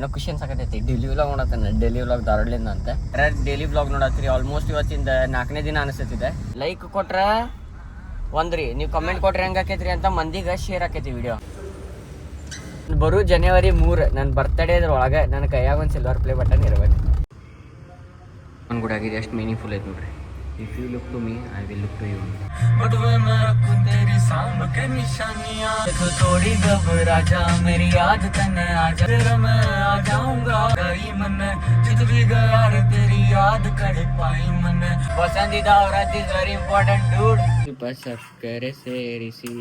ಏನೋ ಖುಷಿ ಅನ್ಸಕತೈತಿ. Daily vlog ನೋಡತ್ತಾನ, daily vlog ಧಾರವಾಡಲಿಂದ ಅಂತ ಡೈಲಿ ವ್ಲಾಗ್ ನೋಡತ್ತೀರಿ. ಆಲ್ಮೋಸ್ಟ್ ಇವತ್ತಿಂದ 4ನೇ ದಿನ ಅನಿಸ್ತೈತಿದೆ. ಲೈಕ್ ಕೊಟ್ರ ಒಂದ್ರಿ, ನೀವು ಕಮೆಂಟ್ ಕೊಟ್ರೆ ಹೆಂಗೆ ಆಕೈತ್ರಿ ಅಂತ ಮಂದಿಗೆ ಶೇರ್ ಆಕೈತಿ ವಿಡಿಯೋ. ಬರೋ ಜನವರಿ 3 ನನ್ನ ಬರ್ತಡೇ ಅದ್ರೊಳಗೆ ನನ್ನ ಕೈಯಾಗ ಒಂದು ಸಿಲ್ವರ್ ಪ್ಲೇ ಬಟನ್ ಇರಬೇಕು. ನನ್ನ ಕೂಡ ಆಗಿದೆ, ಎಷ್ಟು ಮೀನಿಂಗ್ಫುಲ್ ಐತೆ ನೋಡ್ರಿ. If you look to me, I will look to you. But when मैं रखूं तेरी सांभ के निशानियां, देखो थोड़ी घबरा जा, मेरी याद तने आ जा, तेरा मैं आ जाऊंगा गई मन, जित भी गया रे तेरी याद कर पाई मन. पसंदीदा औरत is very important dude. बस करे ಸೇರಿಸಿ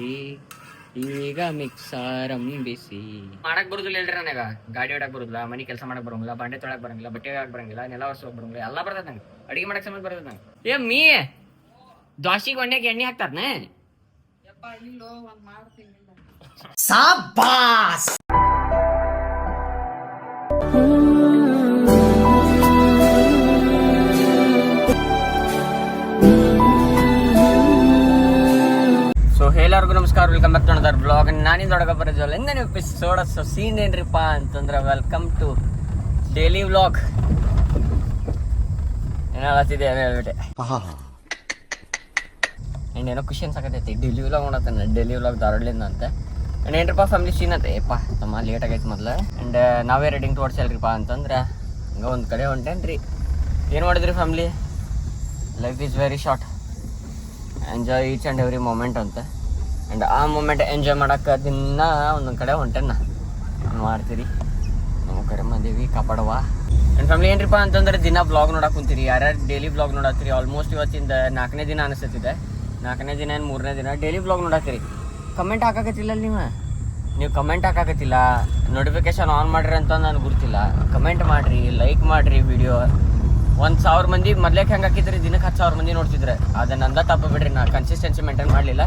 ಈಗ ಮಿಕ್ಸಾರಂ ಬಿಸಿ. ಮಾಡಕ್ ಬರುದಿಲ್ಲ ಹೇಳ್ರಿ ನನಗ. ಗಾಡಿ ಹೊಡಕ್ ಬರುದಿಲ್ಲ, ಮನಿ ಕೆಲಸ ಮಾಡಕ್ ಬರಂಗಿಲ್ಲ, ಬಾಂಡೆ ತೊಳಕ್ ಬರಂಗಿಲ್ಲ, ಬಟ್ಟೆ ಹಾಕಕ್ ಬರಂಗಿಲ್ಲ, ನೆಲ ಒರ್ಸೋಕ್ ಬರಂಗಿಲ್ಲ, ಎಲ್ಲ ಬರ್ತದ ನಂಗೆ. ಅಡಿಗೆ ಮಾಡಕ್ ಸಮಯ ಬರ್ತದ ನಂಗೆ. ಏ ಮೀ ದ್ವಾಸಿಗೆ ಒಣ್ಣೆಗೆ ಎಣ್ಣೆ ಹಾಕ್ತಾರನ? ಸಾಬಾಸ್. ಎಲ್ಲರಿಗೂ ನಮಸ್ಕಾರ, welcome back to another blog. ನಾನಿಂದ ಹೊಡಗ ಬರೋದಿಲ್ಲ ಇಂದನೇ ಎಪಿಸೋಡ್. ಸೊ ಸೀನ್ ಏನ್ರಿಪ್ಪ ಅಂತಂದ್ರೆ ವೆಲ್ಕಮ್ ಟು ಡೈಲಿ ವ್ಲಾಗ್. ಏನೋ ಹೇಳ್ತಿದ್ದೆ, ಏನೋ ಹೇಳ್ಬಿಟ್ಟೆ. ಏನೋ ಖುಷಿ ಅನ್ಸಕತೈತಿ. ಡೈಲಿ ವ್ಲಾಗ್ ನೋಡತ್ತಾನ, ಡೈಲಿ ವ್ಲಾಗ್ ಧಾರವಾಡಲಿಂದ ಅಂತ. ಆ್ಯಂಡ್ ಏನ್ರಿಪ್ಪ ಫ್ಯಾಮಿಲಿ ಸೀನ್ ಅಂತ ಏಪ್ಪ ತಮ್ಮ ಲೇಟ್ ಆಗೈತೆ ಮೊದಲು. ಆ್ಯಂಡ್ ನಾವೇ ರೆಡಿಂಗ್ ಟುವರ್ಡ್ಸ್ ಎಲ್ರಿಪ್ಪ ಅಂತಂದ್ರೆ ಹಂಗೆ ಒಂದು ಕಡೆ ಹೊಂಟೇನ್ರಿ. ಏನು ಮಾಡಿದ್ರಿ family? Life is very short, enjoy each and every moment ಅಂತ. ಆ್ಯಂಡ್ ಆ ಮೂಮೆಂಟ್ ಎಂಜಾಯ್ ಮಾಡೋಕೆ ದಿನ ಒಂದೊಂದು ಕಡೆ ಹೊಂಟೇನ ಮಾಡ್ತೀರಿ. ನಮ್ಮ ಕಡೆ ಮಂದಿವಿ ಕಾಪಾಡವ. ಆ್ಯಂಡ್ ಫ್ಯಾಮಿಲಿ ಏನ್ರಿಪ್ಪ ಅಂತಂದ್ರೆ ದಿನ ಬ್ಲಾಗ್ ನೋಡಕ್ಕೆ ಕುಂತೀರಿ. ಯಾರ್ಯಾರು ಡೈಲಿ ಬ್ಲಾಗ್ ನೋಡತ್ತೀರಿ? ಆಲ್ಮೋಸ್ಟ್ ಇವತ್ತಿಂದ 4ನೇ ದಿನ ಅನಿಸ್ತೈತಿದೆ. 4ನೇ ದಿನ ಏನು 3ನೇ ದಿನ ಡೈಲಿ ಬ್ಲಾಗ್ ನೋಡತ್ತೀರಿ. ಕಮೆಂಟ್ ಹಾಕಾಕತ್ತಿಲ್ಲ ನೀವು ಕಮೆಂಟ್ ಹಾಕಾಕತ್ತಿಲ್ಲ. ನೋಟಿಫಿಕೇಶನ್ ಆನ್ ಮಾಡಿರಿ ಅಂತ ನನಗೆ ಗೊತ್ತಿಲ್ಲ. ಕಮೆಂಟ್ ಮಾಡಿರಿ, ಲೈಕ್ ಮಾಡಿರಿ. ವಿಡಿಯೋ 1000 ಮಂದಿ ಮೊದ್ಲೇಕೆ ಹೆಂಗೆ ಹಾಕಿದ್ರಿ? ದಿನಕ್ಕೆ 10,000 ಮಂದಿ ನೋಡ್ತಿದ್ರೆ ಅದು ನಂದ ತಪ್ಪ ಬಿಡ್ರಿ. ನಾ ಕನ್ಸಿಸ್ಟೆನ್ಸಿ ಮೇಂಟೈನ್ ಮಾಡಲಿಲ್ಲ.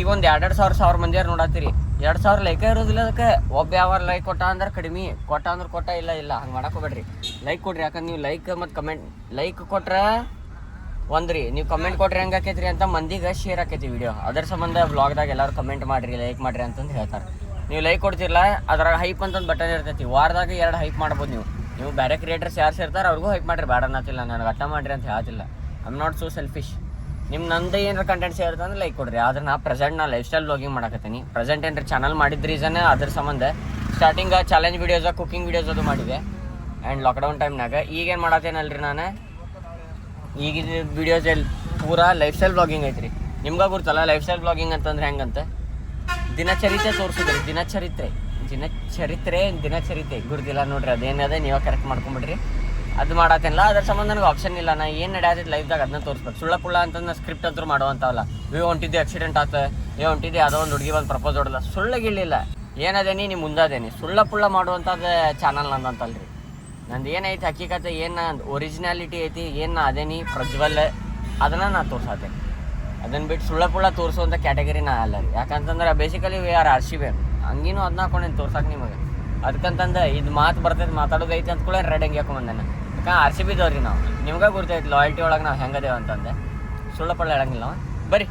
ಈಗ ಒಂದು 2,000 ಮಂದಿಯಾರು ನೋಡತ್ತೀರಿ. 2,000 ಲೈಕೇ ಇರೋದಿಲ್ಲ ಅದಕ್ಕೆ. ಒಬ್ಬ ಯಾವ ಲೈಕ್ ಕೊಟ್ಟ ಅಂದ್ರೆ ಕಡಿಮೆ, ಕೊಟ್ಟ ಅಂದ್ರೆ ಕೊಟ್ಟ, ಇಲ್ಲ ಹಂಗೆ ಮಾಡಕ್ಕೆ ಹೋಗ್ಬೇಡ್ರಿ. ಲೈಕ್ ಕೊಡ್ರಿ. ಯಾಕಂದ್ರೆ ನೀವು ಲೈಕ್ ಮತ್ತು ಕಮೆಂಟ್, ಲೈಕ್ ಕೊಟ್ರೆ ಒಂದ್ರಿ, ನೀವು ಕಮೆಂಟ್ ಕೊಟ್ರೆ ಹೆಂಗೆ ಆಕೈತ್ರಿ ಅಂತ ಮಂದಿಗೆ ಶೇರ್ ಆಕೈತಿ ವಿಡಿಯೋ. ಅದ್ರ ಸಂಬಂಧ ಬ್ಲಾಗ್ದಾಗ ಎಲ್ಲರೂ ಕಮೆಂಟ್ ಮಾಡಿರಿ, ಲೈಕ್ ಮಾಡಿರಿ ಅಂತಂದು ಹೇಳ್ತಾರೆ. ನೀವು ಲೈಕ್ ಕೊಡ್ತಿರಲ್ಲ, ಅದ್ರಾಗ ಹೈಪ್ ಅಂತಂದು ಬಟನ್ ಇರ್ತೈತಿ. ವಾರದಾಗ 2 ಹೈಪ್ ಮಾಡ್ಬೋದು ನೀವು ಬೇರೆ ಕ್ರಿಯೇಟರ್ಸ್ ಯಾರು ಸೇರ್ತಾರೆ ಅವ್ರಿಗೂ ಹೈಪ್ ಮಾಡಿರಿ. ಬೇಡ ಅನ್ನತ್ತಿಲ್ಲ, ನನಗೆ ಅಟ್ಟ ಮಾಡಿರಿ ಅಂತ ಹೇಳ್ತಿಲ್ಲ. I am not so selfish. ನಿಮ್ಮ ನಂದು ಏನಾರ ಕಂಟೆಂಟ್ ಸೇರುತ್ತೆ ಅಂದ್ರೆ ಲೈಕ್ ಕೊಡ್ರಿ. ಆದ್ರೆ ನಾ ಲೈಫ್ ಸ್ಟೈಲ್ ವ್ಲಾಗಿಂಗ್ ಮಾಡಕತ್ತೀನಿ. ಪ್ರೆಸೆಂಟ್ ಏನ್ರಿ ಚಾನಲ್ ಮಾಡಿದ ರೀಸನ್ ಅದ್ರ ಸಂಬಂಧ starting challenge videos, cooking videos ಅದು ಮಾಡಿದೆ. ಆ್ಯಂಡ್ ಲಾಕ್ಡೌನ್ ಟೈಮ್ನಾಗ ಈಗೇನು ಮಾಡತ್ತೇನಲ್ರಿ ನಾನು, ಈಗಿನ ವೀಡಿಯೋಸ್ ಎಲ್ಲಿ ಪೂರಾ ಲೈಫ್ ಸ್ಟೈಲ್ ವ್ಲಾಗಿಂಗ್ ಐತ್ರಿ. ನಿಮ್ಗೆ ಗುರ್ತಲ್ಲ ಲೈಫ್ ಸ್ಟೈಲ್ ವ್ಲಾಗಿಂಗ್ ಅಂತಂದ್ರೆ ಹೆಂಗಂತ? ದಿನಚರಿತ್ರೆ ತೋರಿಸಿದ್ರಿ. ದಿನಚರಿತ್ರೆ ಗುರ್ತಿಲ್ಲ ನೋಡ್ರಿ. ಅದೇನದೆ ನೀವೇ ಕರೆಕ್ಟ್ ಮಾಡ್ಕೊಂಬಿಡ್ರಿ. ಅದು ಮಾಡತ್ತೇನಲ್ಲ, ಅದ್ರ ಸಂಬಂಧ ನನಗೆ ಆಪ್ಷನ್ ಇಲ್ಲ. ನಾ ಏನು ನಡೆಯತ್ತೈತೆ ಲೈಫ್ದಾಗ ಅದನ್ನ ತೋರಿಸ್ಬೇಕು. ಸುಳ್ಳ ಅಂತಂದು ಸ್ಕ್ರಿಪ್ಟ್ ಅಂತೂ ಮಾಡುವಂಥವಲ್ಲ. ಹೊಂಟಿದ್ದೆ ಆಕ್ಸಿಡೆಂಟ್ ಆತ, ಹೊಂಟಿದ್ದೆ ಯಾವುದೋ ಒಂದು ಹುಡುಗಿ ಒಂದು ಪ್ರಪೋಸ್ ಹೊಡಲ್ಲ, ಸುಳ್ಳಗಿಳಿಲ್ಲ. ಏನದೇನಿ ನೀವು ಮುಂದಾದೇನಿ ಸುಳ್ಳ ಮಾಡುವಂಥದ್ದು ಚಾನಲ್ ನಂದಂತಲ್ರಿ. ನಂದು ಏನೈತಿ ಹಕ್ಕಿಕತೆ, ಏನು ಒರಿಜಿನಾಲಿಟಿ ಐತಿ, ಏನು ಅದೇನಿ ಪ್ರಜ್ವಲ್, ಅದನ್ನು ನಾನು ತೋರ್ಸತ್ತೇನೆ. ಅದನ್ನು ಬಿಟ್ಟು ಸುಳ್ಳ ತೋರಿಸುವಂಥ ಕ್ಯಾಟಗರಿ ನಾ ಅಲ್ಲ ರೀ. ಯಾಕಂತಂದ್ರೆ ಬೇಸಿಕಲಿ ವಿ ಆರ್ RCB ಹಂಗಿನೂ ಅದನ್ನ ಹಾಕೊಂಡೇನು ತೋರ್ಸಕ್ಕೆ ನಿಮಗೆ. ಅದಕ್ಕಂತಂದು ಇದು ಮಾತು ಬರ್ತೈತೆ, ಮಾತಾಡೋದು ಐತಿ ಅಂದ್ಕೊಳ್ಳಿ ರೆಡ್ ಹಂಗೆ ಹಾಕೊಂಬಂದೇನೆ. ಯಾಕಂದ್ರೆ RCB ಇದ್ದವ್ರಿ ನಾವು. ನಿಮ್ಗೆ ಗುರ್ತೈತಿ ಲಾಯಲ್ಟಿ ಒಳಗೆ ನಾವು ಹೆಂಗದೇವು ಅಂತಂದೆ. ಸುಳ್ಳ ಹೇಳಂಗಿಲ್ಲ ನಾವು ಬರೀ.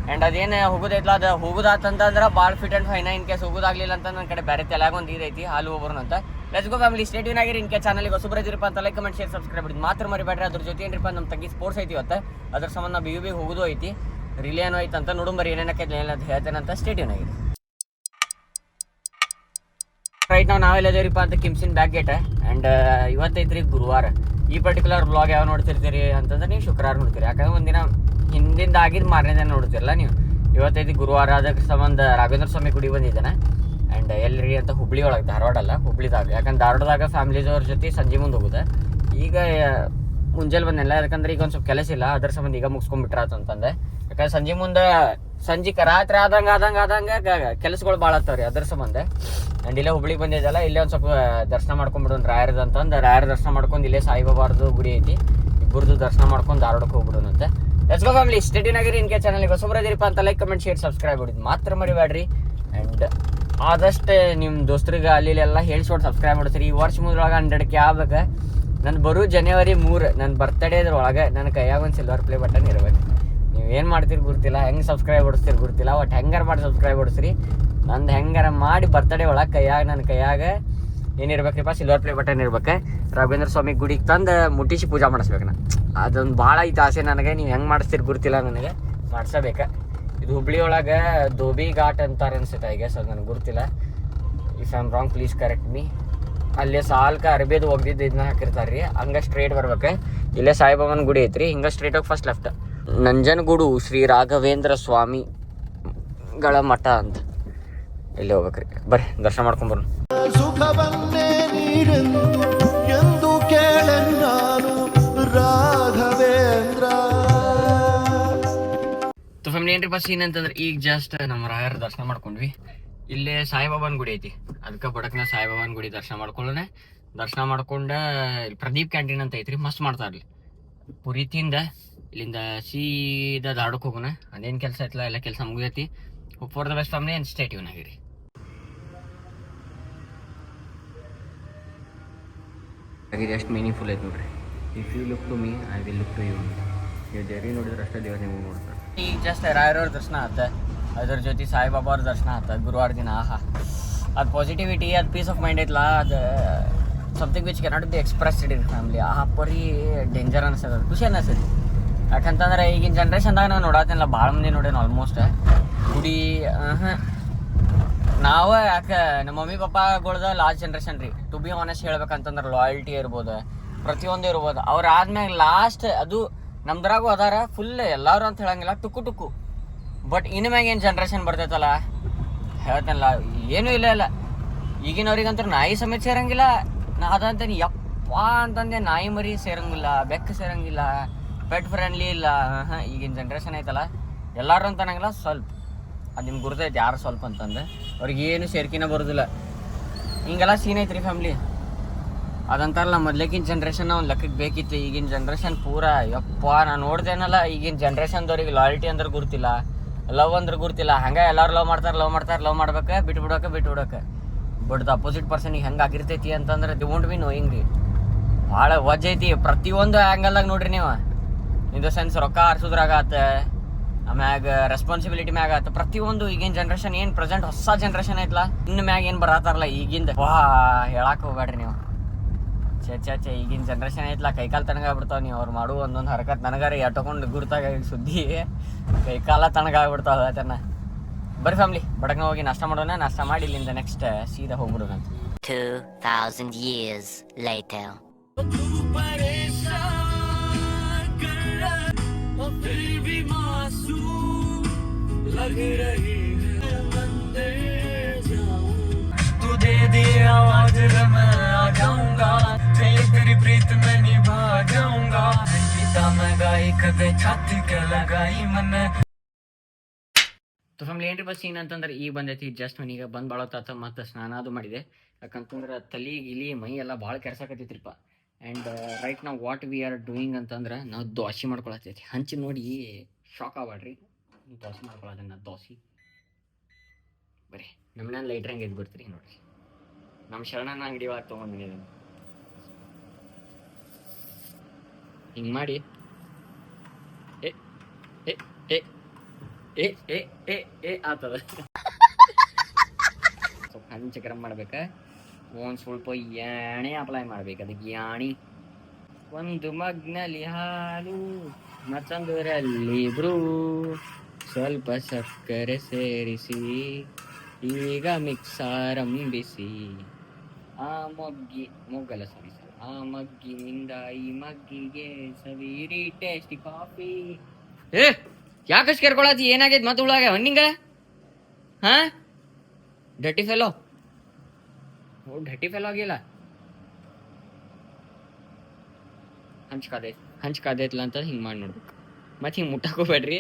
ಆ್ಯಂಡ್ ಅದೇನು ಹೋಗೋದೈತಲ್ಲ, ಅದು ಹೋಗೋದಾತಂತಂದ್ರೆ ಭಾಳ fit and fine. In case ಹೋಗೋದಾಗಲಿಲ್ಲ ಅಂತ ನನ್ನ ಕಡೆ ಬೇರೆ ತಲೆಯಾಗ ಒಂದು ಇದೈತಿ, ಹಾಲು ಹೋಗೋರು ಅಂತ. Let's go family, stay tune ಆಗಿರಿ. ಇನ್ ಕೇಸ್ ಚಾನಲ್ಗೆ ಹೊಸಬ್ರು ಇದ್ರಿಪ್ಪ ಅಂತ ಲೈಕ್ ಕಮೆಂಟ್ ಶೇರ್ ಸಬ್ಸ್ಕ್ರೈಬ್ ಮಾಡಿದ್ದು ಮಾತ್ರ ಮರಿಬೇಡ್ರಿ. ಅದ್ರ ಜೊತೆ ಏನ್ರಿಪ್ಪ ನಮ್ಮ ತಂಗಿ ಸ್ಪೋರ್ಟ್ಸ್ ಐತಿ ಇವತ್ತು. ಅದ್ರ ಸಂಬಂಧ ನಾವು BUB ಹೋಗೋದು ಐತಿ, ರಿಲೇನೋ ಐತೆ ಅಂತ ನೋಡುಂಬರಿ ಏನೇನಕ್ಕೈತಿ ಏನಂತ ಹೇಳ್ತೇನೆ. ಸ್ಟೇ ಟ್ಯೂನ್ ಆಗಿರಿ. ರೈಟ್ ನಾವೆಲ್ಲದೇವ್ರಿಪ್ಪ ಅಂತ ಕಿಮ್ಸಿನ್ ಬ್ಯಾಕ್ ಗೇಟ್. ಆ್ಯಂಡ್ ಇವತ್ತೈತ್ರಿ ಗುರುವಾರ. ಈ ಪರ್ಟಿಕ್ಯುಲರ್ ಬ್ಲಾಗ್ ಯಾವ ನೋಡ್ತಿರ್ತೀರಿ ಅಂತಂದ್ರೆ ನೀವು ಶುಕ್ರವಾರ ನೋಡ್ತೀರಿ. ಯಾಕಂದ್ರೆ ಒಂದಿನ ಹಿಂದಿಂದ ಆಗಿದ್ದು ಮಾರನೇ ದಿನ ನೋಡ್ತಿರಲ್ಲ ನೀವು. ಇವತ್ತೈತಿ ಗುರುವಾರ. ಅದಕ್ಕೆ ಸಂಬಂಧ ರಾಘವೇಂದ್ರ ಸ್ವಾಮಿ ಗುಡಿ ಬಂದಿದ್ದಾನೆ. ಆ್ಯಂಡ್ ಎಲ್ರಿ ಅಂತ ಹುಬ್ಳಿ ಒಳಗೆ, ಧಾರವಾಡ ಅಲ್ಲ ಹುಬ್ಳಿದಾಗ. ಯಾಕಂದ್ರೆ ಧಾರವಾಡದಾಗ ಫ್ಯಾಮಿಲೀಸವ್ರ ಜೊತೆ ಸಂಜೆ ಮುಂದೆ ಹೋಗುತ್ತೆ. ಈಗ ಮುಂಜಾನೆ ಬಂದಿಲ್ಲ, ಯಾಕಂದ್ರೆ ಈಗ ಒಂದು ಸ್ವಲ್ಪ ಕೆಲಸ ಇಲ್ಲ. ಅದ್ರ ಸಂಬಂಧ ಈಗ ಮುಗಿಸ್ಕೊಂಡ್ಬಿಟ್ರಾತಂತಂದೆ. ಯಾಕಂದ್ರೆ ಸಂಜೆ ಮುಂದೆ ರಾತ್ರಿ ಆದಂಗೆ ಕೆಲಸಗಳು ಭಾಳ ಆಗ್ತಾವ್ರಿ. ಅದ್ರ ಸಂಬಂಧ ಆ್ಯಂಡ್ ಇಲ್ಲೇ ಹುಬ್ಳಿಗೆ ಬಂದಿದ್ದಲ್ಲ, ಇಲ್ಲೇ ಒಂದು ಸ್ವಲ್ಪ ದರ್ಶನ ಮಾಡ್ಕೊಂಡ್ಬಿಡೋಣ ರಾಯರದ ಅಂತಂದು. ರಾಯರ ದರ್ಶನ ಮಾಡ್ಕೊಂಡು ಇಲ್ಲೇ ಸಾಯಿಬಾಬಾರ್ದು ಗುಡಿ ಐತಿ, ಇಬ್ಬರದು ದರ್ಶನ ಮಾಡ್ಕೊಂಡು ಧಾರವಾಡಕ್ಕೆ ಹೋಗ್ಬಿಡೋಣಂತೆ. Let's go family, stay tune ಆಗಿರಿ. ಇನ್ ಕೇಸ್ ಚಾನಲ್ಗೆ ಹೊಸಬ್ರು ಇದ್ದೀರಿಪ್ಪ ಅಂತ ಲೈಕ್ ಕಮೆಂಟ್ ಶೇರ್ ಸಬ್ಸ್ಕ್ರೈಬ್ ಮಾಡಿದ್ದು ಮಾತ್ರ ಮರಿಬೇಡ್ರಿ. ಆ್ಯಂಡ್ ಆದಷ್ಟು ನಿಮ್ಮ ದೋಸ್ತರಿಗೆ ಅಲ್ಲಿ ಎಲ್ಲ ಹೇಳಿಸ್ಕೊಟ್ಟು ಸಬ್ಸ್ಕ್ರೈಬ್ ಮಾಡ್ತೀರಿ. ಈ ವರ್ಷ ಮುಂದೊಳಗೆ 100K ಆಗ್ಬೇಕು. ನನ್ನ ಬರೋ ಜನವರಿ 3 ನನ್ನ ಬರ್ತಡೇ ಅದ್ರೊಳಗೆ ನನ್ನ ಕೈಯಾಗ ಒಂದು ಸಿಲ್ವರ್ ಪ್ಲೇ ಬಟನ್ ಇರಬೇಕು. ನೀವು ಏನು ಮಾಡ್ತೀರಿ ಗೊತ್ತಿಲ್ಲ, ಹೆಂಗೆ ಸಬ್ಸ್ಕ್ರೈಬ್ ಹೊಡಿಸ್ತೀರಿ ಗೊತ್ತಿಲ್ಲ. ಒಟ್ಟು ಹೆಂಗಾರ ಮಾಡಿ ಸಬ್ಸ್ಕ್ರೈಬ್ ಹೊಡಿಸ್ರಿ. ನಂದು ಹೆಂಗಾರ ಮಾಡಿ ಬರ್ತಡೇ ಒಳಗೆ ನನ್ನ ಕೈಯಾಗ ಏನಿರ್ಬೇಕ್ರಿಪ್ಪ, ಸಿಲ್ವರ್ ಪ್ಲೇ ಬಟನ್ ಇರ್ಬೇಕು. ರಾಘವೇಂದ್ರ ಸ್ವಾಮಿ ಗುಡಿಗೆ ತಂದು ಮುಟ್ಟಿಸಿ ಪೂಜೆ ಮಾಡಿಸ್ಬೇಕು. ಅದೊಂದು ಭಾಳ ಐತೆ ಆಸೆ ನನಗೆ. ನೀವು ಹೆಂಗೆ ಮಾಡಿಸ್ತೀರಿ ಗುರ್ತಿಲ್ಲ ನನಗೆ, ಮಾಡ್ಸಬೇಕು. ಇದು ಹುಬ್ಳಿ ಒಳಗೆ ಧೋಬಿ ಘಾಟ್ ಅಂತಾರೆ ಅನ್ಸುತ್ತೆ, ಐ ಗೆಸ್. ಅದು ನನಗೆ ಗುರ್ತಿಲ್ಲ. If I am wrong please correct me. ಅಲ್ಲೇ ಸಾಲ್ಕ ಅರ್ಬೇದು ಒಗ್ದಿದ್ದು ಇದನ್ನ ಹಾಕಿರ್ತಾರೆ ರೀ. ಹಂಗೆ ಸ್ಟ್ರೇಟ್ ಬರ್ಬೇಕು. ಇಲ್ಲೇ ಸಾಯಿಬಾಬನ ಗುಡಿ ಐತ್ರಿ. ಹಿಂಗೆ ಸ್ಟ್ರೇಟ್ ಹೋಗಿ ಫಸ್ಟ್ ಲೆಫ್ಟ್ ನಂಜನಗೂಡು ಶ್ರೀ ರಾಘವೇಂದ್ರ ಸ್ವಾಮಿಗಳ ಮಠ ಅಂತ ಇಲ್ಲಿ ಹೋಗ್ಬೇಕ್ರಿ. ಬರ್ರಿ ದರ್ಶನ ಮಾಡ್ಕೊಂಬರು. ಸುಖವನ್ನೇ ನೀಡೆಂದು ಎಂದು ಕೇಳೆನ್ನಾನು ರಾಘವೇಂದ್ರ. ಫ್ಯಾಮಿಲಿ ಏನ್ರಿಪ್ಪ ಸೀನ್ ಅಂತಂದ್ರೆ, ಈಗ ಜಸ್ಟ್ ನಮ್ಮ ರಾಯರ ದರ್ಶನ ಮಾಡ್ಕೊಂಡ್ವಿ. ಇಲ್ಲೇ ಸಾಯಿಬಾಬಾನ ಗುಡಿ ಐತಿ, ಅದಕ್ಕೆ ಬಡಕ್ನ ಸಾಯಿಬಾಬಾನ ಗುಡಿ ದರ್ಶನ ಮಾಡ್ಕೊಳ್ಳೋಣ. ದರ್ಶನ ಮಾಡ್ಕೊಂಡ ಇಲ್ಲಿ ಪ್ರದೀಪ್ ಕ್ಯಾಂಟೀನ್ ಅಂತ ಐತ್ರಿ, ಮಸ್ತ್ ಮಾಡ್ತಾರ್ಲಿ. ಪುರಿ ತಿಂದ ಇಲ್ಲಿಂದ ಸೀದಾ ಧಾರವಾಡಕ್ಕೆ ಹೋಗೋಣ. ಅದೇನು ಕೆಲಸ ಐತಲ್ಲ, ಎಲ್ಲ ಕೆಲಸ ಮುಗಿದೈತಿ. Hope for the best family and stay tune ಆಗಿರಿ. ಇದು ಎಷ್ಟು ಮೀನಿಂಗ್ಫುಲ್ ಐತೆ ನೋಡ್ರಿ. If you look to me I will look to you. ನೀವು ದೇವ್ರಿಗೆ ನೋಡಿದ್ರೆ ಅಷ್ಟೇ ದೇವ್ರು ನಿಮಗೆ ನೋಡ್ತಾರೆ. ಈಗ ಜಸ್ಟ್ ರಾಯರವ್ರ ದರ್ಶನ ಆತ, ಅದ್ರ ಜೊತೆ ಸಾಯಿಬಾಬಾ ಅವ್ರ ದರ್ಶನ ಆತ ಗುರುವಾರ ದಿನ. ಆಹಾ, ಅದು ಪಾಸಿಟಿವಿಟಿ, ಅದು ಪೀಸ್ ಆಫ್ ಮೈಂಡ್ ಐತಲ್ಲ, ಅದು something which cannot be expressed in family. ಆ ಪರಿ ಡೇಂಜರ್ ಅನಿಸ್ತದೆ, ಖುಷಿ ಅನ್ನಿಸ್ತೈತಿ. ಯಾಕಂತಂದ್ರೆ ಈಗಿನ ಜನ್ರೇಷನ್ದಾಗ ನಾವು ನೋಡತ್ತೇನಿಲ್ಲ, ಭಾಳ ಮಂದಿ ನೋಡೇನು ಆಲ್ಮೋಸ್ಟ್ ಗುಡಿ. ನಾವು ಯಾಕೆ ನಮ್ಮ ಮಮ್ಮಿ ಪಪ್ಪಾಗಳ್ದ ಲಾಸ್ಟ್ ಜನ್ರೇಷನ್ ರೀ. ಟು ಬಿ ಆನೆಸ್ಟ್ ಹೇಳ್ಬೇಕಂತಂದ್ರೆ ಲಾಯಲ್ಟಿ ಇರ್ಬೋದು, ಪ್ರತಿಯೊಂದು ಇರ್ಬೋದು. ಅವ್ರು ಆದ್ಮ್ಯಾಗ ಲಾಸ್ಟ್ ಅದು ನಮ್ದ್ರಾಗೂ ಅದಾರ ಫುಲ್ ಎಲ್ಲರೂ ಅಂತ ಹೇಳಂಗಿಲ್ಲ, ಟುಕ್ಕು. ಬಟ್ ಇನ್ನು ಮ್ಯಾಗ ಏನು ಜನ್ರೇಷನ್ ಬರ್ತೈತಲ್ಲ, ಹೇಳ್ತೇನಲ್ಲ, ಏನೂ ಇಲ್ಲ. ಈಗಿನವ್ರಿಗಂತೂ ನಾಯಿ ಸಮೇತ ಸೇರಂಗಿಲ್ಲ. ನಾ ಅದಂತೇನೆ ಯಪ್ಪ ಅಂತಂದೆ, ನಾಯಿ ಮರಿ ಸೇರಂಗಿಲ್ಲ, ಬೆಕ್ಕ ಸೇರಂಗಿಲ್ಲ, ಪೆಟ್ ಫ್ರೆಂಡ್ಲಿ ಇಲ್ಲ. ಈಗಿನ ಜನ್ರೇಷನ್ ಐತಲ್ಲ, ಎಲ್ಲರೂ ಅಂತ ಅನ್ನಂಗಿಲ್ಲ, ಸ್ವಲ್ಪ. ಅದು ನಿಮ್ಗೆ ಗುರ್ತೈತೆ ಯಾರು ಸ್ವಲ್ಪ ಅಂತಂದು, ಅವ್ರಿಗೆ ಏನು ಸೇರ್ಕಿನ ಬರೋದಿಲ್ಲ. ಹಿಂಗೆಲ್ಲ ಸೀನ್ ಐತ್ರಿ ಫ್ಯಾಮ್ಲಿ. ಅದಂತಾರಲ್ಲ, ಮೊದ್ಲೇಕಿನ ಜನ್ರೇಷನ್ ಒಂದು ಲೆಕ್ಕಕ್ಕೆ ಬೇಕಿತ್ತು. ಈಗಿನ ಜನ್ರೇಷನ್ ಪೂರಾ ಯಪ್ಪ, ನಾನು ನೋಡ್ತೇನಲ್ಲ, ಈಗಿನ ಜನ್ರೇಷನ್ದವ್ರಿಗೆ ಲಾಯಲ್ಟಿ ಅಂದ್ರೆ ಗುರ್ತಿಲ್ಲ, ಲವ್ ಅಂದ್ರೆ ಗುರ್ತಿಲ್ಲ. ಹಂಗೆ ಎಲ್ಲರೂ ಲವ್ ಮಾಡ್ಬೇಕು, ಬಿಟ್ಬಿಡಕ್ಕೆ. ಬಟ್ ದ ಅಪೋಸಿಟ್ ಪರ್ಸನಿಗೆ ಹೆಂಗೆ ಆಗಿರ್ತೈತಿ ಅಂತಂದ್ರೆ ದಿ ವೋಂಟ್ ಬಿ ನೋಯಿಂಗ್ ರೀ. ಭಾಳ ವಜ್ ಐತಿ ಪ್ರತಿಯೊಂದು ಆ್ಯಂಗಲ್ದಾಗ ನೋಡ್ರಿ ನೀವು. ಇನ್ ದ ಸೆನ್ಸ್ ರೊಕ್ಕ ಆರಿಸೋದ್ರಾಗತ್ತ, ಆಮ್ಯಾಗ ರೆಸ್ಪಾನ್ಸಿಬಿಲಿಟಿ ಮ್ಯಾಗ ಆತ, ಪ್ರತಿಯೊಂದು. ಈಗಿನ ಜನ್ರೇಷನ್ ಏನು ಪ್ರೆಸೆಂಟ್ ಹೊಸ ಜನ್ರೇಷನ್ ಐತಲ್ಲ, ಇನ್ನು ಮ್ಯಾಗ ಏನು ಬರತ್ತಾರಲ್ಲ ಈಗಿಂದ, ಹೇಳಕ್ಕೆ ಹೋಗ್ಬೇಡ್ರಿ ನೀವು. ಛೇ ಈಗಿನ ಜನ್ರೇಷನ್ ಐತಲ್ಲ, ಕೈಕಾಲು ತಣ್ಣಗಾಗ್ಬಿಡ್ತಾವ. ನೀವು ಅವ್ರು ಮಾಡುವ ಒಂದೊಂದು ಹರಕತ್ ನನಗಾರಿ ಎಟ್ಟಕೊಂಡು ಗುರ್ತಾಗ ಸುದ್ದಿ ಕೈಕಾಲ ತಣ್ಣಗಾಗ್ಬಿಡ್ತಾವ. ಅದನ್ನ ಬರ್ರಿ ಫ್ಯಾಮ್ಲಿ, ಬಡಗ್ನ ಹೋಗಿ ನಾಷ್ಟ ಮಾಡೋಣ. ನಾಷ್ಟ ಮಾಡಿ ಇಲ್ಲಿಂದ ನೆಕ್ಸ್ಟ್ ಸೀದಾ ಹೋಗ್ಬಿಡೋಣ. 2000 years later. ಫ್ಯಾಮ್ಲಿ ಏನ್ರಿ ಬಸ್ ಸೀನ್ ಅಂತಂದ್ರೆ ಈಗ ಬಂದೈತಿ. ಜಸ್ಟ್ ಮನೀಗ ಬಂದು ಬಾಳತ್ತಾತ, ಮತ್ತು ಸ್ನಾನ ಅದು ಮಾಡಿದೆ. ಯಾಕಂತಂದ್ರೆ ತಲೆ ಗಿಲಿ ಮೈ ಎಲ್ಲ ಭಾಳ ಕೆರ್ಸಾಕತ್ತೈತ್ರಿಪ್ಪ. ಆ್ಯಂಡ್ ರೈಟ್ ನಾವು ವಾಟ್ ವಿ ಆರ್ ಡೂಯಿಂಗ್ ಅಂತಂದ್ರೆ, ನಾವು ದೋಸೆ ಮಾಡ್ಕೊಳತ್ತೈತಿ. ಹಂಚಿ ನೋಡಿ ಶಾಕ್ ಆಗ್ಬೇಡ್ರಿ, ದೋಸೆ ಮಾಡ್ಕೊಳತ್ತೇನೆ. ದೋಸೆ ಬರೀ ನಮ್ಮನ್ನ ಲೈಟ್ರ್ ಹಂಗೆ ಎದ್ದು ಬಿಡ್ತೀರಿ ನೋಡ್ರಿ. ನಮ್ಮ ಶರಣನ ಅಂಗಡಿ ಒಳಗೆ ತೊಗೊಂಡಿನಿ ಅದನ್ನು. ಹಿಂಗೆ ಮಾಡಿ ಆತದ. ಸ್ವಲ್ಪ ಹಂಚ ಗರಂ ಮಾಡ್ಬೇಕು. ಒಂದು ಸ್ವಲ್ಪ ಎಣ್ಣೆ ಅಪ್ಲೈ ಮಾಡ್ಬೇಕು. ಅದಕ್ಕೆ ಯಾಣಿ ಒಂದು ಮಗ್ನಲ್ಲಿ ಹಾಲು, ಮತ್ತೊಂದರಲ್ಲಿ ಬ್ರೂ, ಸ್ವಲ್ಪ ಸಕ್ಕರೆ ಸೇರಿಸಿ ಈಗ ಮಿಕ್ಸ್ ಆರಂಭಿಸಿ. ಆ ಮೊಗ್ಗಲ ಸರಿ ಸರ್, ಆ ಮಗ್ಗಿನಿಂದ ಈ ಮಗ್ಗಿಗೆ ಸವೀರಿ ಟೇಸ್ಟಿ ಕಾಫಿ. ಯಾಕಷ್ಟು ಕೇರ್ಕೊಳತಿ? ಏನಾಗೈತೆ ಮತ್ತೆ ಉಳಾಗ ಹಣ್ಣಿಂಗ? ಡಟಿ ಫೆಲೋ ಆಗಿಲ್ಲ. ಹಂಚ್ ಕಾದೈತ್ಲ ಅಂತ ಹಿಂಗೆ ಮಾಡಿ ನೋಡ್ಬೇಕು. ಮತ್ತೆ ಹಿಂಗೆ ಮುಟ್ಟಕೋಬೇಡ್ರಿ,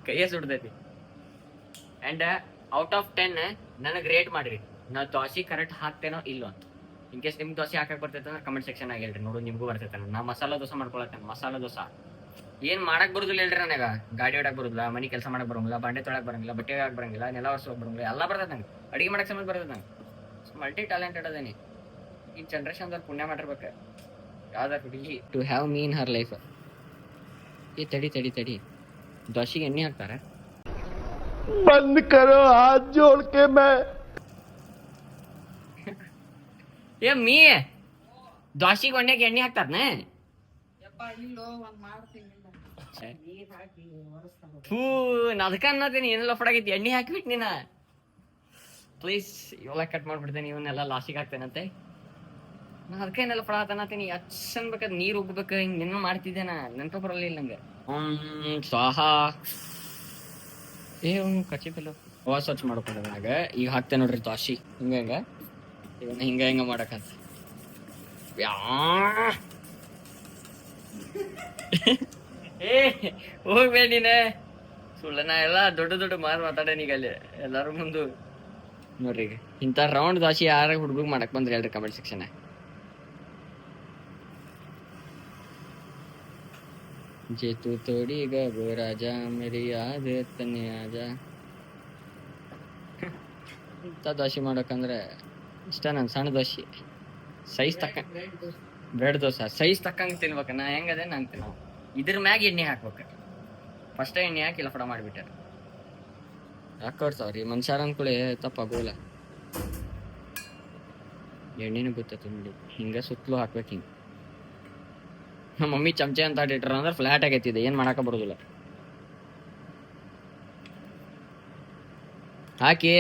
ಕೈಯೇ ಸುಡ್ತೈತಿ. ಆ್ಯಂಡ್ ಔಟ್ ಆಫ್ 10 ನನಗೆ ರೇಟ್ ಮಾಡಿರಿ, ನಾ ದೋಸೆ ಕರೆಕ್ಟ್ ಹಾಕ್ತೇನೋ ಇಲ್ಲೋ ಅಂತ. ಇನ್ ಕೇಸ್ ನಿಮ್ಗೆ ದೋಸೆ ಹಾಕಕ್ಕೆ ಬರ್ತೈತೆ ಅಂದ್ರೆ ಕಮೆಂಟ್ ಸೆಕ್ಷನ್ ಆಗಿ ಹೇಳ್ರಿ, ನೋಡು ನಿಮಗೂ ಬರ್ತೈತೆ. ನಾ ಮಸಾಲ ದೋಸೆ ಮಾಡ್ಕೊಳತ್ತೇನೆ. ಮಸಾಲ ದೋಸೆ ಏನು ಮಾಡಕ್ಕೆ ಬರೋದಿಲ್ಲ ಹೇಳ್ರಿ ನನಗೆ. ಗಾಡಿ ಹೊಡಕ್ಕೆ ಬರೋದಿಲ್ಲ, ಮನೆ ಕೆಲಸ ಮಾಡಕ್ಕೆ ಬರೋಂಗಿಲ್ಲ, ಬಾಂಡೆ ತೊಳಕ್ಕೆ ಬರೋಂಗಿಲ್ಲ, ಬಟ್ಟೆ ಹಾಕಕ್ಕೆ ಬರೋಂಗಿಲ್ಲ, ನೆಲ ಒರೆಸೋಕೆ ಬರೋಂಗಿಲ್ಲ, ಎಲ್ಲ ಬರ್ತೈತೆ ನಂಗೆ. ಅಡುಗೆ ಮಾಡಕ್ಕೆ ಸಮೇತ ಬರ್ತೈತೆ ನಂಗೆ. ಮಲ್ಟಿ ಟ್ಯಾಲೆಂಟೆಡ್ ಅದೇನಿ. ಈ ಜನ್ರೇಷನ್ದವ್ರು ಪುಣ್ಯ ಮಾಡಿರ್ಬೇಕು ಯಾವ್ದಾರು ಹುಡುಗಿ to have me in her life. ತಡಿ ದೋಸೆಗೆ ಎಣ್ಣೆ ಹಾಕ್ತಾರೆ. बंद करो हाथ जोड़ के मैं ಏ ಮೀ ದ್ವಾಸಿಗೆ ಒಣ್ಣೆಗೆ ಎಣ್ಣೆ ಹಾಕ್ತಾರನ ಹೂ ಅದಕ್ಕ ಅನ್ನತೀನಿ ಏನೆಲ್ಲ ಫಡಾಗೈತಿ ಎಣ್ಣೆ ಹಾಕ್ಬಿಟ್ಟು ನೀನ ಪ್ಲೀಸ್ ಇವೆಲ್ಲ ಕಟ್ ಮಾಡ್ಬಿಡ್ತೇನೆ ಇವನ್ನೆಲ್ಲ ಲಾಸಿಗೆ ಹಾಕ್ತೇನಂತೆ ನಾ ಅದಕ್ಕೆ ಏನೆಲ್ಲ ಫಡ ಅನ್ನತೀನಿ ಅಚ್ಚನ್ ಬೇಕಾದ ನೀರು ಉಗ್ಬೇಕು ಹಿಂಗೆ ನಿನ್ನ ಮಾಡ್ತಿದ್ದೇನ ನೆನಪ ಬರಲಿಲ್ಲ ನಂಗೆ ಸ್ವಾಹ ಏ ಕಚ್ಚಿಪಿಲ್ಲ ಸ್ವಚ್ಛ ಮಾಡ್ಕೊಂಡಾಗ ಈಗ ಹಾಕ್ತೇನೆ ನೋಡ್ರಿ ದ್ವಾಸಿ ಹಿಂಗ ಹಿಂಗ ಮಾಡಕಂತ ಏ ಹೋಗ್ಬೇಡ ನೀನ ಸುಳ್ಳ ನಾ ಎಲ್ಲ ದೊಡ್ಡ ಮಾತಾಡೇನೀಗ ಅಲ್ಲಿ ಎಲ್ಲಾರು ಮುಂದು ನೋಡ್ರಿ ಈಗ ಇಂಥ ರೌಂಡ್ ದಾಸಿ ಯಾರ ಹುಡುಗ ಮಾಡಕ್ ಬಂದ್ರಿ ಹೇಳ್ರಿ ಕಮೆಂಟ್ ಸೆಕ್ಷನ್ ಜೇತು ತೋಡಿ ಗೋ ರಾಜ ಮೇರಿ ಯಾದ ತನ್ನೆ ಆಜ ಇಂಥ ದೋಸೆ ಮಾಡಕಂದ್ರೆ ಇಷ್ಟ ನನ್ ಸಣ್ಣ ದೋಸೆ ಸೈಜ್ ತಕ್ಕ ಬ್ರೆಡ್ ದೋಸೆ ಸೈಜ್ ತಕ್ಕಂಗೆ ತಿನ್ಬೇಕ ನಾ ಹೆಂಗದೆ ನಂಗೆ ತಿನ್ನೋ ಇದ್ರ ಮ್ಯಾಗ ಎಣ್ಣೆ ಹಾಕ್ಬೇಕು ಫಸ್ಟ್ ಎಣ್ಣೆ ಹಾಕಿ ಇಲ್ಲ ಫಡ ಮಾಡಿಬಿಟ್ಟಾರ ಹಾಕೊಡ್ತಾವ್ರಿ ಮನುಷ್ಯರ ಅಂದ್ಕೊಳ್ಳಿ ತಪ್ಪಾಗೋಲ್ಲ ಎಣ್ಣೆನೂ ಗೊತ್ತೈತಿ ನೋಡಿ ಹಿಂಗ ಸುತ್ತಲೂ ಹಾಕ್ಬೇಕು ಹಿಂಗೆ ನಮ್ಮ ಮಮ್ಮಿ ಚಮಚೆ ಅಂತ ಇಟ್ರ ಅಂದ್ರೆ ಫ್ಲಾಟ್ ಆಗೈತಿದೆ ಏನ್ ಮಾಡಾಕ ಬರೋದಿಲ್ಲ ಹಾಕಿ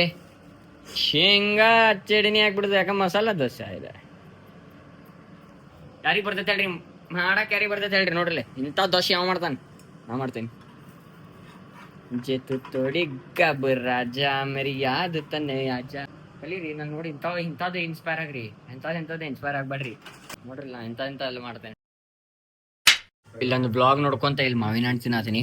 ಶೇಂಗಾ ಚಟ್ನಿ ಹಾಕ್ಬಿಡುದು ಯಾಕ ಮಸಾಲ ದೋಸೆ ಇದೆ ಯಾರಿಗೆ ಬರ್ತೈತೆ ಹೇಳ್ರಿ ಮಾಡಕ್ ಯಾರಿಗೆ ಬರ್ತೈತೆ ಹೇಳ್ರಿ ನೋಡ್ರಿ ಇಂಥ ದೋಸೆ ಯಾವ ಮಾಡ್ತಾನೆ ನಾ ಮಾಡ್ತೇನೆ ಜೇತು ತೋಡಿ ಗಬ ರಾಜ ಮೇರಿ ಯಾದ ತನ್ನೆ ಆಜ ಕಲೀರಿ ನಾನು ನೋಡಿ ಇಂಥದ್ದು ಇನ್ಸ್ಪೈರ್ ಆಗ್ರಿ ಎಂಥದ್ದು ಇನ್ಸ್ಪೈರ್ ಆಗ್ಬೇಡ್ರಿ ನೋಡ್ರಿ ನಾ ಇಂಥ ಎಲ್ಲ ಮಾಡ್ತೇನೆ ಇಲ್ಲೊಂದು ಬ್ಲಾಗ್ ನೋಡ್ಕೊಂತ ಇಲ್ಲಿ ಮಾವಿನ ಹಣ್ಣು ತಿನ್ನತೀನಿ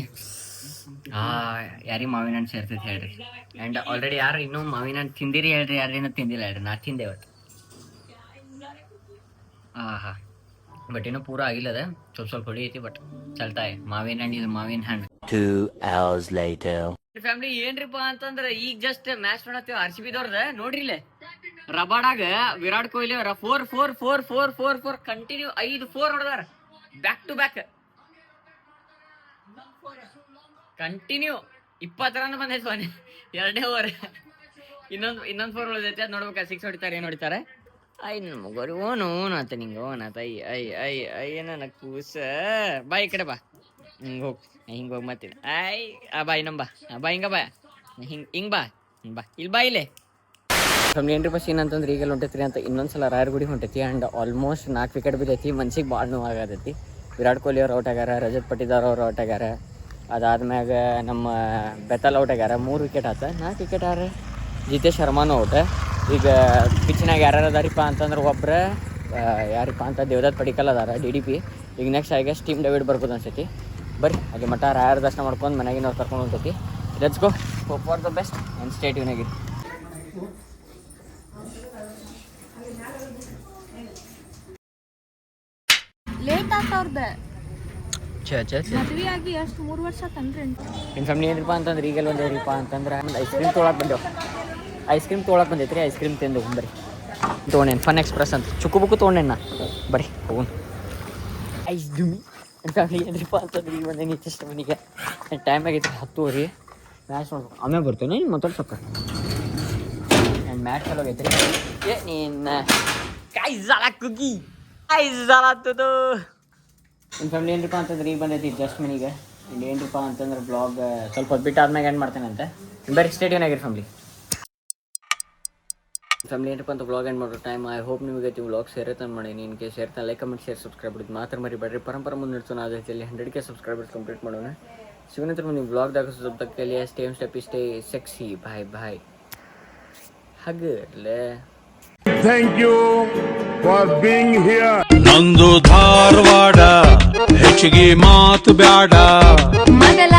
ಯಾರಿಗೆ ಮಾವಿನ ಹಣ್ಣು ಸೇರ್ತೈತೆ ಹೇಳ್ರಿ ಆ್ಯಂಡ್ ಆಲ್ರೆಡಿ ಯಾರು ಇನ್ನೂ ಮಾವಿನ ಹಣ್ಣು ತಿಂದಿರಿ ಹೇಳ್ರಿ ಯಾರೇನೋ ತಿಂದಿಲ್ಲ ಹೇಳ್ರಿ ನಾ ತಿಂದೆ ಇವತ್ತು ಹಾ ಬಟ್ ಏನೋ ಪೂರ ಆಗಿಲ್ಲದ ಸ್ವಲ್ಪ ಹೊಡಿ ಐತಿ ಬಟ್ ಚಲ್ತಾ ಮಾವಿನ ಹಣ್ಣು ಇದು ಮಾವಿನ ಹಣ್ಣು 2 hours later. ಫ್ಯಾಮಿಲಿ ಏನ್ರಿಪ್ಪ ಅಂತಂದ್ರ ಈಗ ಜಸ್ಟ್ ಮ್ಯಾಚ್ ನೋಡತ್ತೀವಿ RCB ದವ್ರದ ನೋಡ್ರಿ ಇಲ್ಲೇ ರಬಾಡಾಗ ವಿರಾಟ್ ಕೊಹ್ಲಿ ಅವರ 4 ಕಂಟಿನ್ಯೂ 5 4 ಹೊಡೆದಾರ back to back continue 20 run ಬಂದೈತಿ ಬನ್ನಿ 2ನೇ ಓವರ್ ಇನ್ನೊಂದು 4 ಉಳಿದೈತಿ ಅದ್ ನೋಡ್ಬೇಕ 6 ಹೊಡಿತಾರೆ ಏನ್ ಹೊಡಿತಾರೆ ನನ್ನ ಮಗೋರಿ ಓನು ಆತ ನಿಂಗೆ ಓನಾತ ಅಯ್ಯ ನನ್ನ ಕೂಸ ಬಾ ಈ ಕಡೆ ಬಾ ಹಿಂಗೆ ಹೋಗಿ ಮತ್ತೀನಿ ಬಾ ಇನ್ನೊಂಬ ಬಾ ಹಿಂಗ ಬಾ ಹಿಂಗ್ ಬಾ ಇಲ್ಲಿ ಬಾ ಇಲ್ಲೇ ಫ್ಯಾಮಿಲಿ ಏನ್ರಿ ಬಸ್ ಏನಂತಂದ್ರೆ ಈಗೆಲ್ಲ ಹೊಂಟೈತ್ರಿ ಅಂತ ಇನ್ನೊಂದ್ಸಲ ರಾಯರಗುಡಿ ಹೊಂಟೈತಿ ಆ್ಯಂಡ್ ಆಲ್ಮೋಸ್ಟ್ 4 ವಿಕೆಟ್ ಬಿದ್ದೈತಿ ಮನ್ಸಿಗೆ ಭಾಳ ನೋವಾಗತೈತಿ ವಿರಾಟ್ ಕೊಹ್ಲಿ ಅವ್ರು ಔಟ್ ಆಗ್ಯಾರ ರಜತ್ ಪಟ್ಟಿದಾರ್ ಅವ್ರು ಔಟ್ ಆಗ್ಯಾರ ಅದಾದ್ಮ್ಯಾಗ ನಮ್ಮ ಬೆತಲ್ ಔಟ್ ಆಗ್ಯಾರ 3 ವಿಕೆಟ್ ಆತ 4 ವಿಕೆಟ್ ಆರ ಜಿತೇಶ್ ಶರ್ಮಾನು ಔಟ್ ಈಗ ಪಿಚ್ನಾಗ ಯಾರು ಅದಾರಿಪ್ಪ ಅಂತಂದ್ರೆ ಒಬ್ರು ಯಾರಿಪ್ಪ ಅಂತ ದೇವದತ್ ಪಡಿಕಲ್ ಅದಾರ DDP ಈಗ ನೆಕ್ಸ್ಟ್ ಆಗಿ ಟೀಮ್ ಡೇವಿಡ್ ಬರ್ಬೋದು ಅನ್ಸೈತಿ ಬರ್ರಿ ಅಲ್ಲಿ ಮಠ ರಾಯರ ದರ್ಶನ ಮಾಡ್ಕೊಂಡು ಮನೆಗಿನವ್ರು ಕರ್ಕೊಂಡು ಹೋಗ್ತೈತಿ let's go hope for the best and stay tune ಆಗಿರಿ ಲೇಟ್ ಆಗ್ತಾವ್ರದ ಮದ್ವೆ ಆಗಿ ಎಷ್ಟು 3 ವರ್ಷ ತಂದ್ರಿ ನಿಮ್ಮ ಫ್ಯಾಮಿಲಿ ಏನ್ರಿಪ್ಪ ಅಂತಂದ್ರೆ ಈಗೆಲ್ಲ ಒಂದೇರಿಪ್ಪ ಅಂತಂದ್ರೆ ಐಸ್ ಕ್ರೀಮ್ ತೊಗೊಳಕ್ಕೆ ಬಂದೈತ್ರಿ ಐಸ್ ಕ್ರೀಮ್ ತಿಂದು ಬರ್ರಿ ತೊಗೊಂಡೇನು ಫನ್ ಎಕ್ಸ್ಪ್ರೆಸ್ ಅಂತ ಚುಕ್ಕು ಬುಕ್ಕು ತೊಗೊಂಡೇನ ಬರ್ರಿ ಹೋಗೋಣ ಐಸ್ ಡುಮಿ ನನ್ನ ಫ್ಯಾಮಿಲಿ ಏನ್ರಿಪ್ಪ ಅಂತಂದ್ರೆ ಈಗ ಬಂದೇನಿ ಇಷ್ಟ ಮನೆಗೆ ಟೈಮ್ ಆಗೈತಿ 10 ಮ್ಯಾಚ್ ನೋಡ್ಬೇಕು ಆಮೇಲೆ ಬರ್ತೇನೆ ಮತ್ತೊಂದು ಸ್ವಲ್ಪ ಆ್ಯಂಡ್ ಮ್ಯಾಚ್ ಚಲೋ ಆಗೈತ್ರಿ ಏ ನೀನು ಕಾಯಿ ಜಾಲ ಕುಗ್ಗಿ ಕಾಯಿ ಜಾಲ ಆಗ್ತದ ನಿಮ್ಮ ಫ್ಯಾಮಿಲಿ ಏನ್ರಿಪ್ಪ ಅಂತಂದ್ರೆ ಈಗ ಬಂದೈತಿ ಜಸ್ಟ್ ಮನೆಗೆ ಇಲ್ಲಿ ಏನ್ರಿಪ್ಪ ಅಂತಂದ್ರೆ ಬ್ಲಾಗ್ ಸ್ವಲ್ಪ ಹೊತ್ತು ಬಿಟ್ಟು ಆದ್ಮೇಲೆ ಎಂಡ್ ಮಾಡ್ತೇನೆ ಅಂತ ಬರೀ ಸ್ಟೇಡಿಯನ್ ಆಗಿರಿ ಫ್ಯಾಮಿಲಿ ಏನಪ್ಪ ಅಂತ ಬ್ಲಾಗ್ ಎಂಡ್ ಮಾಡೋ ಟೈಮ್ ಐ ಹೋಪ್ ನಿಮಗೆ ಬ್ಲಾಗ್ ಸೇರುತ್ತೆ ಮಾಡೀನಿ ಇನ್ ಕೇಸ್ ಸೇರ್ತಾ ಲೈಕ್ ಕಮೆಂಟ್ ಶೇರ್ ಸಬ್ಸ್ಕ್ರೈಬ್ ಬಿಡೋದು ಮಾತ್ರ ಮರಿಬೇಡ್ರಿ ಪರಂಪರೆ ಮುಂದೆ ನಡೆಸೋಣ ಅದರಲ್ಲಿ 100K ಸಬ್ಸ್ಕ್ರೈಬರ್ಸ್ ಕಂಪ್ಲೀಟ್ ಮಾಡೋಣ ಶಿವನಂತರ ಮುಂದೆ ಬ್ಲಾಗ್ದಾಗ ಸುತ್ತಕ್ಕೆ ಸ್ಟೇ ಸೆಕ್ಸಿ ಬಾಯ್ ಹಗ್ಗಲೇ thank you for being here ನಂದು ಧಾರವಾಡ ಹೆಚ್ಚಿಗೆ ಮಾತು ಬ್ಯಾಡ ಮೊದಲ